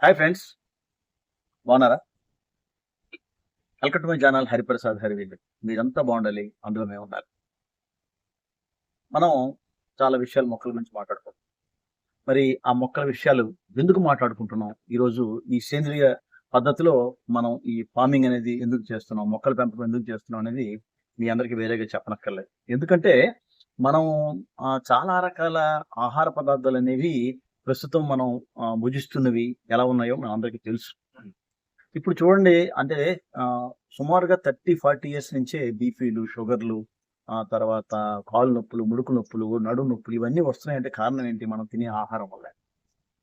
Hi friends, బాగున్నారా? Welcome to my channel Hariprasad Harivil. మీరంతా బాగుండాలి, అందులో మేము ఉండాలి. మనం చాలా విషయాలు మొక్కల గురించి మాట్లాడుకుంటాం. మరి ఆ మొక్కల విషయాలు ఎందుకు మాట్లాడుకుంటున్నాం? ఈరోజు ఈ సేంద్రియ పద్ధతిలో మనం ఈ ఫార్మింగ్ అనేది ఎందుకు చేస్తున్నాం, మొక్కల పెంపకం ఎందుకు చేస్తున్నాం అనేది మీ అందరికీ వేరేగా చెప్పనక్కర్లేదు. ఎందుకంటే మనం చాలా రకాల ఆహార పదార్థాలు అనేవి ప్రస్తుతం మనం భుజిస్తున్నవి ఎలా ఉన్నాయో మన అందరికీ తెలుసు. ఇప్పుడు చూడండి, అంటే సుమారుగా 30, 40 ఇయర్స్ నుంచే బీపీలు, షుగర్‌లు, తర్వాత కాళ్ళు నొప్పులు, ముడుకు నొప్పులు, నడుము నొప్పులు ఇవన్నీ వస్తున్నాయంటే కారణం ఏంటి? మనం తినే ఆహారం వల్లే.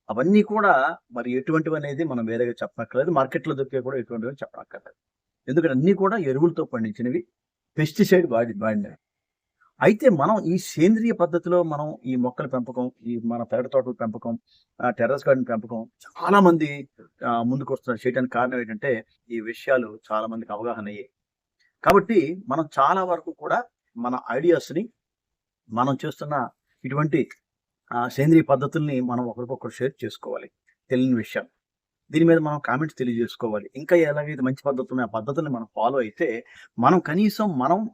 అవన్నీ కూడా మరి ఎటువంటివనేది మనం వేరేగా చెప్పనక్కర్లేదు. మార్కెట్‌లో దొరికేవి కూడా ఎటువంటివని చెప్పనక్కర్లేదు. ఎందుకంటే అన్నీ కూడా ఎరువులతో పండించినవి, పెస్టిసైడ్ వాడినవి. అయితే మనం ఈ సేంద్రియ పద్ధతిలో మనం ఈ మొక్కల పెంపకం, ఈ మన పెరటి తోటల పెంపకం, టెర్రస్ గార్డెన్ పెంపకం చాలా మంది ముందుకొస్తున్నారు. చేయడానికి కారణం ఏంటంటే, ఈ విషయాలు చాలా మందికి అవగాహన అయ్యాయి. కాబట్టి మనం చాలా వరకు కూడా మన ఐడియాస్‌ని, మనం చేస్తున్న ఇటువంటి సేంద్రియ పద్ధతుల్ని మనం ఒకరికొకరు షేర్ చేసుకోవాలి. తెలియని విషయాలు. దీని మీద మనం కామెంట్స్ తెలియజేసుకోవాలి. ఇంకా ఎలాగైతే మంచి పద్ధతులున్నాయో, ఆ పద్ధతుల్ని మనం ఫాలో అయితే, మనం కనీసం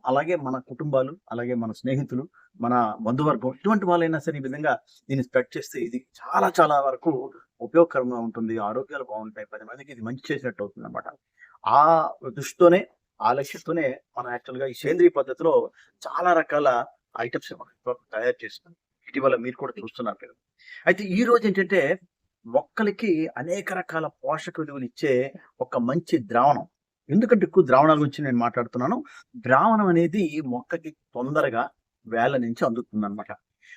అలాగే మన కుటుంబాలు, అలాగే మన స్నేహితులు, మన బంధువర్గం ఇటువంటి వాళ్ళైనా సరే ఈ విధంగా దీన్ని స్ప్రెడ్ చేస్తే ఇది చాలా చాలా వరకు ఉపయోగకరంగా ఉంటుంది. ఆరోగ్యాలు బాగుంటాయి. 10 మందికి ఇది మంచి చేసినట్టు అవుతుందన్నమాట. ఆ దృష్టితోనే, ఆ లక్ష్యంతోనే మనం యాక్చువల్‌గా ఈ సేంద్రియ పద్ధతిలో చాలా రకాల ఐటెమ్స్ మనం తయారు చేస్తున్నాం. ఇటీవల మీరు కూడా చూస్తున్నారు కదా! అయితే ఈ రోజు ఏంటంటే మొక్కలకి అనేక రకాల పోషక విలువలిచ్చే ఒక మంచి ద్రావణం. ఎందుకంటే ఎక్కువ ద్రావణాల గురించి నేను మాట్లాడుతున్నాను. ద్రావణం అనేది మొక్కకి తొందరగా వేళ్ళ నుంచి అందుతుందనమాట.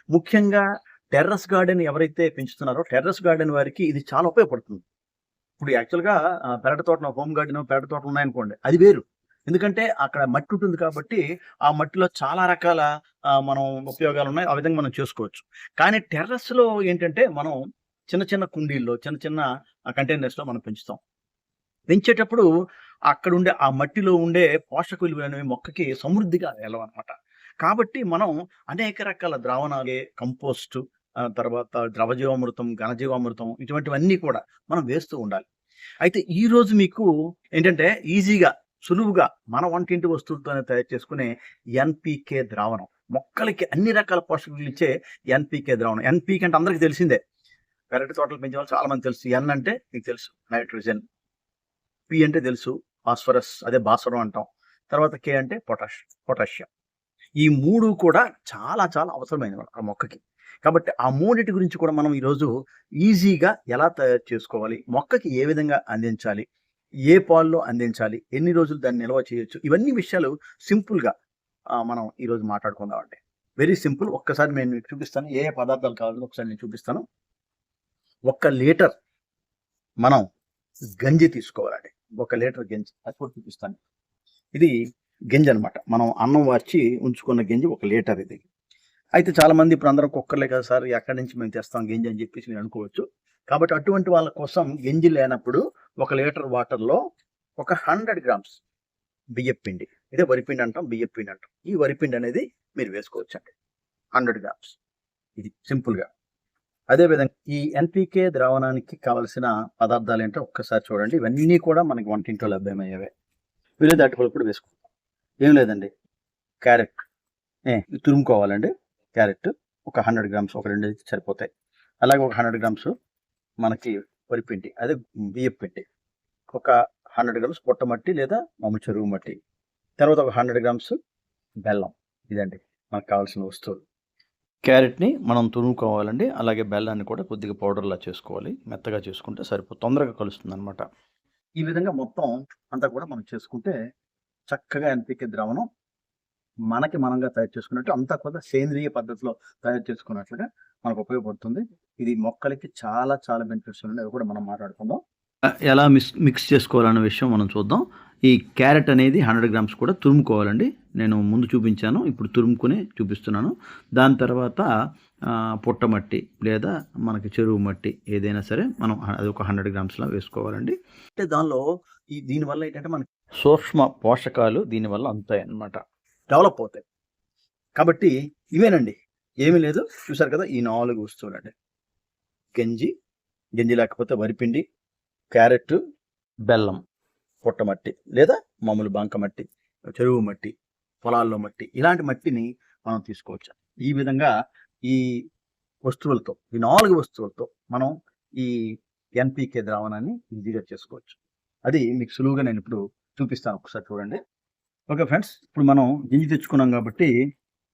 ముఖ్యంగా టెర్రస్ గార్డెన్ ఎవరైతే పెంచుతున్నారో, టెర్రస్ గార్డెన్ వారికి ఇది చాలా ఉపయోగపడుతుంది. ఇప్పుడు యాక్చువల్‌గా పెరటి తోటలో, హోమ్ గార్డెన్, పెరటి తోటలు ఉన్నాయనుకోండి, అది వేరు. ఎందుకంటే అక్కడ మట్టి ఉంటుంది కాబట్టి, ఆ మట్టిలో చాలా రకాల మనం ఉపయోగాలున్నాయి. ఆ విధంగా మనం చేసుకోవచ్చు. కానీ టెర్రస్‌లో ఏంటంటే మనం చిన్న చిన్న కుండీల్లో, చిన్న చిన్న కంటైనర్స్‌లో మనం పెంచుతాం. పెంచేటప్పుడు అక్కడుండే ఆ మట్టిలో ఉండే పోషక విలువలనేవి మొక్కకి సమృద్ధిగా ఎళ్ళవనమాట. కాబట్టి మనం అనేక రకాల ద్రావణాలే కంపోస్టు, తర్వాత ద్రవజీవామృతం, ఘనజీవామృతం ఇటువంటివన్నీ కూడా మనం వేస్తూ ఉండాలి. అయితే ఈరోజు మీకు ఏంటంటే ఈజీగా, సులువుగా మన వంటింటి వస్తువులతోనే తయారు చేసుకునే ఎన్‌పీకే ద్రావణం. మొక్కలకి అన్ని రకాల పోషక విలువలిచ్చే ఎన్‌పీకే ద్రావణం. ఎన్‌పీకే అంటే అందరికి తెలిసిందే. పెరటి తోటలు పెంచే వాళ్ళు చాలా మంది తెలుసు. ఎన్ అంటే మీకు తెలుసు నైట్రోజన్, పి అంటే తెలుసు ఫాస్ఫరస్, అదే భాస్వరం అంటాం. తర్వాత కే అంటే పొటాషియం. ఈ 3 కూడా చాలా చాలా అవసరమైనవి ఆ మొక్కకి. కాబట్టి ఆ మూడిటి గురించి కూడా మనం ఈరోజు ఈజీగా ఎలా తయారు చేసుకోవాలి, మొక్కకి ఏ విధంగా అందించాలి, ఏ పాల్లో అందించాలి, ఎన్ని రోజులు దాన్ని నిల్వ చేయొచ్చు, ఇవన్నీ విషయాలు సింపుల్‌గా మనం ఈరోజు మాట్లాడుకుందామండి. Very simple. ఒక్కసారి నేను మీకు చూపిస్తాను. ఏ పదార్థాలు కావాలో ఒకసారి నేను చూపిస్తాను. 1 లీటర్ మనం గంజి తీసుకోవాలండి. 1 లీటర్ గంజి. అది కూడా చూపిస్తాను. ఇది గంజనమాట. మనం అన్నం వార్చి ఉంచుకున్న గంజి 1 లీటర్ ఇది. అయితే చాలామంది ఇప్పుడు అందరం కుక్కర్‌లే కదా సార్, ఎక్కడి నుంచి మేము తెస్తాం గంజి అని చెప్పేసి మీరు అనుకోవచ్చు. కాబట్టి అటువంటి వాళ్ళ కోసం గంజి లేనప్పుడు 1 లీటర్ వాటర్‌లో ఒక 100 గ్రామ్స్ బియ్యప్పిండి. ఇదే వరిపిండి అంటాం, బియ్యప్పిండి అంటాం. ఈ వరిపిండి అనేది మీరు వేసుకోవచ్చండి. 100 గ్రామ్స్. ఇది సింపుల్‌గా. అదే విధంగా ఈ ఎన్‌పీకే ద్రావణానికి కావాల్సిన పదార్థాలేంటో ఒక్కసారి చూడండి. ఇవన్నీ కూడా మనకి వంటింట్లో లభ్యమయ్యేవే. వీలైతే అరటిపళ్ళు కూడా వేసుకుంటాం. ఏం లేదండి. క్యారెట్ తురుముకోవాలండి. క్యారెట్ ఒక 100 గ్రామ్స్, ఒక 2 అయితే సరిపోతాయి. అలాగే ఒక 100 గ్రామ్స్ మనకి వరిపిండి, అదే బియ్యపిండి. ఒక 100 గ్రామ్స్ పుట్టమట్టి లేదా మామూలు చెరువు మట్టి. తర్వాత ఒక 100 గ్రామ్స్ బెల్లం. ఇదండి మనకు కావాల్సిన వస్తువులు. క్యారెట్‌ని మనం తురుముకోవాలండి. అలాగే బెల్లాన్ని కూడా కొద్దిగా పౌడర్‌లా చేసుకోవాలి. మెత్తగా చేసుకుంటే తొందరగా కలుస్తుందనమాట. ఈ విధంగా మొత్తం అంతా కూడా మనం చేసుకుంటే చక్కగా ఎన్‌పీకే ద్రావణం మనకి మనంగా తయారు చేసుకున్నట్టు, అంతా కూడా సేంద్రియ పద్ధతిలో తయారు చేసుకున్నట్లుగా మనకు ఉపయోగపడుతుంది. ఇది మొక్కలకి చాలా చాలా బెనిఫిట్స్ ఉన్నాయి. అవి కూడా మనం మాట్లాడుకుందాం. ఎలా మిక్స్ చేసుకోవాలన్న విషయం మనం చూద్దాం. ఈ క్యారెట్ అనేది 100 గ్రామ్స్ కూడా తురుముకోవాలండి. నేను ముందు చూపించాను. ఇప్పుడు తురుముకొని చూపిస్తున్నాను. దాని తర్వాత పుట్టమట్టి లేదా మనకి చెరువు మట్టి ఏదైనా సరే మనం అది ఒక 100 గ్రామ్స్‌లా వేసుకోవాలండి. అంటే దానిలో దీనివల్ల ఏంటంటే మనకి సూక్ష్మ పోషకాలు దీనివల్ల అందుతాయన్నమాట. డెవలప్ అవుతాయి. కాబట్టి ఇవేనండి. ఏమీ లేదు. చూసారు కదా! ఈ 4 వస్తువులండి. గంజి లేకపోతే వరిపిండి, క్యారెట్, బెల్లం, పుట్టమట్టి లేదా మామూలు బంకమట్టి, చెరువు మట్టి, పొలాల్లో మట్టి, ఇలాంటి మట్టిని మనం తీసుకోవచ్చు. ఈ విధంగా ఈ వస్తువులతో, ఈ 4 వస్తువులతో మనం ఈ ఎన్పికే ద్రావణాన్ని ఈజీగా చేసుకోవచ్చు. అది మీకు సులువుగా నేను ఇప్పుడు చూపిస్తాను, ఒకసారి చూడండి. ఓకే ఫ్రెండ్స్, ఇప్పుడు మనం గింజ తెచ్చుకున్నాం కాబట్టి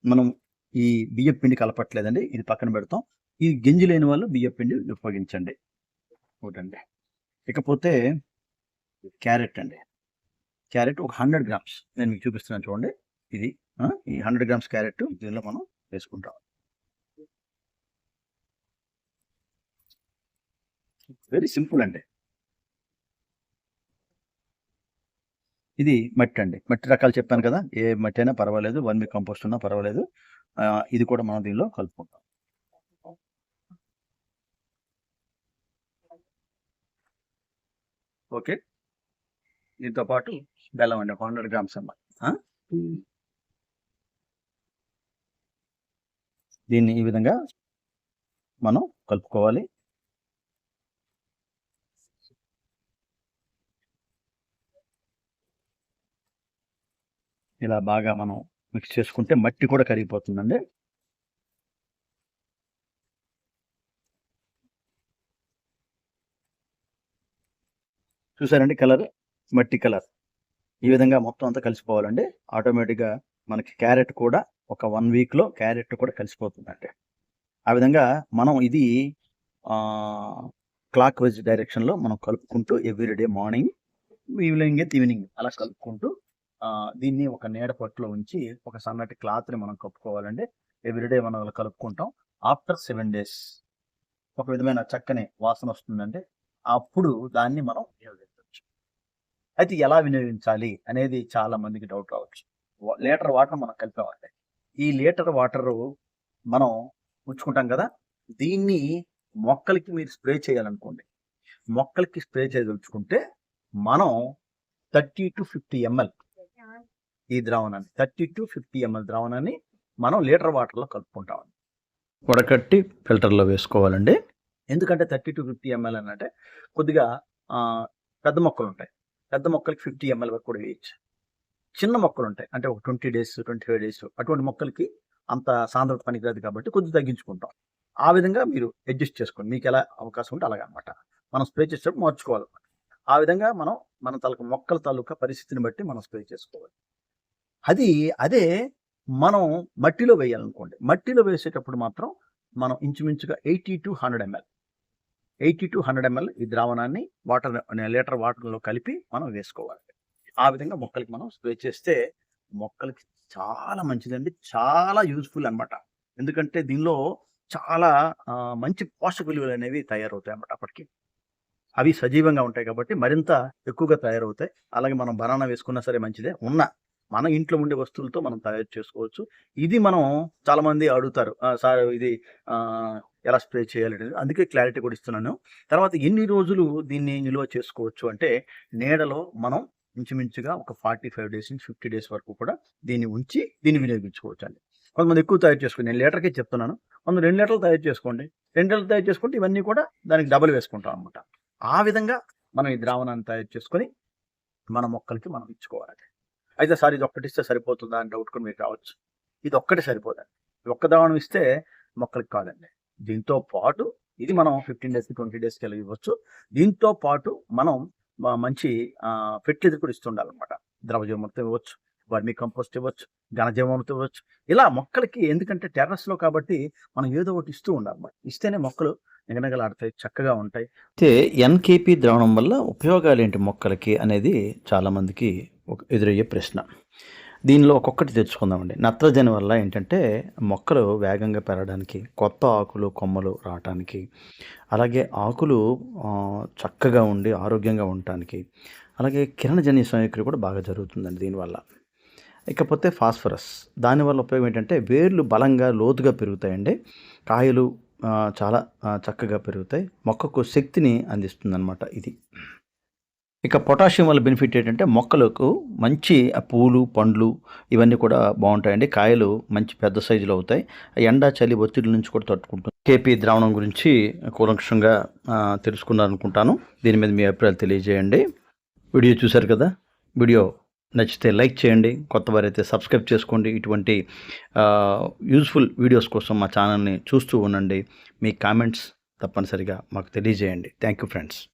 మనం ఈ బియ్యం పిండి కలపట్లేదండి, ఇది పక్కన పెడతాం. ఈ గింజ లేని వాళ్ళు బియ్యం పిండి ఉపయోగించండి. ఒకటండి. ఇకపోతే క్యారెట్ అండి. క్యారెట్ ఒక 100 గ్రామ్స్ నేను మీకు చూపిస్తున్నాను చూడండి. ఇది ఈ 100 గ్రామ్స్ క్యారెట్ దీనిలో మనం వేసుకుంటాం. వెరీ సింపుల్ అండి. ఇది మట్టి అండి. మట్టి రకాలు చెప్పాను కదా, ఏ మట్టి అయినా పర్వాలేదు, వర్మి కంపోస్ట్ ఉన్నా పర్వాలేదు. ఇది కూడా మనం దీనిలో కలుపుకుంటాం. ఓకే, దీంతో పాటు బెల్లం అండి, 100 గ్రామ్స్ అమ్మ. దీన్ని ఈ విధంగా మనం కలుపుకోవాలి. ఇలా బాగా మనం మిక్స్ చేసుకుంటే మట్టి కూడా కరిగిపోతుందండి. చూసారండి కలర్, మట్టి కలర్. ఈ విధంగా మొత్తం అంతా కలిసిపోవాలండి. ఆటోమేటిక్గా మనకి క్యారెట్ కూడా ఒక 1 వీక్లో క్యారెట్ కూడా కలిసిపోతుందండి. ఆ విధంగా మనం ఇది క్లాక్ వైజ్ డైరెక్షన్లో మనం కలుపుకుంటూ ఎవ్రీడే మార్నింగ్, ఈవినింగ్ అలా కలుపుకుంటూ దీన్ని ఒక నీడ పట్టులో ఉంచి ఒక సన్నటి క్లాత్ని మనం కప్పుకోవాలండి. ఎవ్రీడే మనం అలా కలుపుకుంటాం. ఆఫ్టర్ 7 days ఒక విధమైన చక్కని వాసన వస్తుందండి. అప్పుడు దాన్ని మనం వినియోగించవచ్చు. అయితే ఎలా వినియోగించాలి అనేది చాలా మందికి డౌట్ రావచ్చు. లీటర్ వాటర్ మనం కలిపామండి. ఈ లీటర్ వాటరు మనం ఉంచుకుంటాం కదా, దీన్ని మొక్కలకి మీరు స్ప్రే చేయాలనుకోండి. మొక్కలకి స్ప్రే చేయదలుచుకుంటే మనం 30 to 50 ml ఈ ద్రావణాన్ని 30 to 50 ml ద్రావణాన్ని మనం లీటర్ వాటర్లో కలుపుకుంటాం. వడకట్టి ఫిల్టర్లో వేసుకోవాలండి. ఎందుకంటే 30 to 50 ml అని అంటే కొద్దిగా పెద్ద మొక్కలు ఉంటాయి. పెద్ద మొక్కలకి 50 ml వరకు కూడా వేయచ్చు. చిన్న మొక్కలు ఉంటాయి, అంటే ఒక 20 days 25 days అటువంటి మొక్కలకి అంత సాంద్రత పనికిరాదు కాబట్టి కొద్దిగా తగ్గించుకుంటాం. ఆ విధంగా మీరు అడ్జస్ట్ చేసుకోండి, మీకు ఎలా అవకాశం ఉంటే అలాగే అనమాట. మనం స్ప్రే చేసేటప్పుడు మార్చుకోవాలన్నమాట. ఆ విధంగా మనం మన మొక్కల తాలూకా పరిస్థితిని బట్టి మనం స్ప్రే చేసుకోవాలి. అదే మనం మట్టిలో వేయాలనుకోండి. మట్టిలో వేసేటప్పుడు మాత్రం మనం ఇంచుమించుగా 80 to 100 ml ఈ ద్రావణాన్ని లీటర్ వాటర్లో కలిపి మనం వేసుకోవాలి. ఆ విధంగా మొక్కలకి మనం స్ప్రే చేస్తే మొక్కలకి చాలా మంచిదండి, చాలా యూజ్ఫుల్ అనమాట. ఎందుకంటే దీనిలో చాలా మంచి పోషక విలువలు అనేవి తయారవుతాయి అన్నమాట. అప్పటికి అవి సజీవంగా ఉంటాయి కాబట్టి మరింత ఎక్కువగా తయారవుతాయి. అలాగే మనం బనానా వేసుకున్నా సరే మంచిదే, మన ఇంట్లో ఉండే వస్తువులతో మనం తయారు చేసుకోవచ్చు. ఇది మనం చాలా మంది అడుగుతారు, సార్ ఇది ఎలా స్ప్రే చేయాలి అనేది, అందుకే క్లారిటీ కూడా ఇస్తున్నాను. తర్వాత ఎన్ని రోజులు దీన్ని నిల్వ చేసుకోవచ్చు అంటే, నీడలో మనం ఇంచుమించుగా ఒక 45 days నుంచి 50 days వరకు కూడా దీన్ని ఉంచి దీన్ని వినియోగించుకోవచ్చు అండి. కొంతమంది ఎక్కువ తయారు చేసుకోండి, నేను లీటర్కే చెప్తున్నాను. కొంత 2 లీటర్లు తయారు చేసుకోండి. 2 లీటర్లు తయారు చేసుకుంటే ఇవన్నీ కూడా దానికి డబుల్ వేసుకుంటాం అనమాట. ఆ విధంగా మనం ఈ ద్రావణాన్ని తయారు చేసుకొని మన మొక్కలకి మనం ఇచ్చుకోవాలి. అయితే సార్ ఇది ఒక్కటి ఇస్తే సరిపోతుందా అని డౌట్ కూడా మీకు రావచ్చు. ఇది ఒక్కటి సరిపోదండి. ఒక్క ద్రావణం ఇస్తే మొక్కలకి కాదండి. దీంతో పాటు ఇది మనం 15 days 20 days ఇవ్వచ్చు. దీంతో పాటు మనం మంచి ఫెర్టిలైజర్ కూడా ఇస్తుండాలన్నమాట. ద్రవజీవామృతం ఇవ్వచ్చు, వర్మీ కంపోస్ట్ ఇవ్వచ్చు, ఘనజీవామృతం ఇవ్వచ్చు. ఇలా మొక్కలకి, ఎందుకంటే టెర్రస్లో కాబట్టి మనం ఏదో ఒకటి ఇస్తూ ఉండాలన్నమాట. ఇస్తేనే మొక్కలు నిగనగలాడతాయి, చక్కగా ఉంటాయి. అయితే ఎన్కేపీ ద్రావణం వల్ల ఉపయోగాలు ఏంటి మొక్కలకి అనేది చాలామందికి ఎదురయ్యే ప్రశ్న. దీనిలో ఒక్కొక్కటి తెచ్చుకుందామండి. నత్రజని వల్ల ఏంటంటే మొక్కలు వేగంగా పెరగడానికి, కొత్త ఆకులు కొమ్మలు రావటానికి, అలాగే ఆకులు చక్కగా ఉండి ఆరోగ్యంగా ఉండటానికి, అలాగే కిరణజన్య సంయుక్రియ కూడా బాగా జరుగుతుందండి దీనివల్ల. ఇకపోతే ఫాస్ఫరస్, దానివల్ల ఉపయోగం ఏంటంటే వేర్లు బలంగా లోతుగా పెరుగుతాయండి, కాయలు చాలా చక్కగా పెరుగుతాయి, మొక్కకు శక్తిని అందిస్తుంది అన్నమాట. ఇది ఇక పొటాషియం వల్ల బెనిఫిట్ ఏంటంటే మొక్కలకు మంచి పూలు, పండ్లు ఇవన్నీ కూడా బాగుంటాయండి. కాయలు మంచి పెద్ద సైజులో అవుతాయి. ఎండ, చలి ఒత్తిడి నుంచి కూడా తట్టుకుంటుంది. కేపీ ద్రావణం గురించి కూలంకషంగా తెలుసుకున్నారనుకుంటాను. దీని మీద మీ అభిప్రాయాలు తెలియజేయండి. వీడియో చూశారు కదా, వీడియో నచ్చితే లైక్ చేయండి, కొత్త వారైతే సబ్స్క్రైబ్ చేసుకోండి. ఇటువంటి యూజ్ఫుల్ వీడియోస్ కోసం మా ఛానల్ని చూస్తూ ఉండండి. మీ కామెంట్స్ తప్పనిసరిగా మాకు తెలియజేయండి. Thank you friends.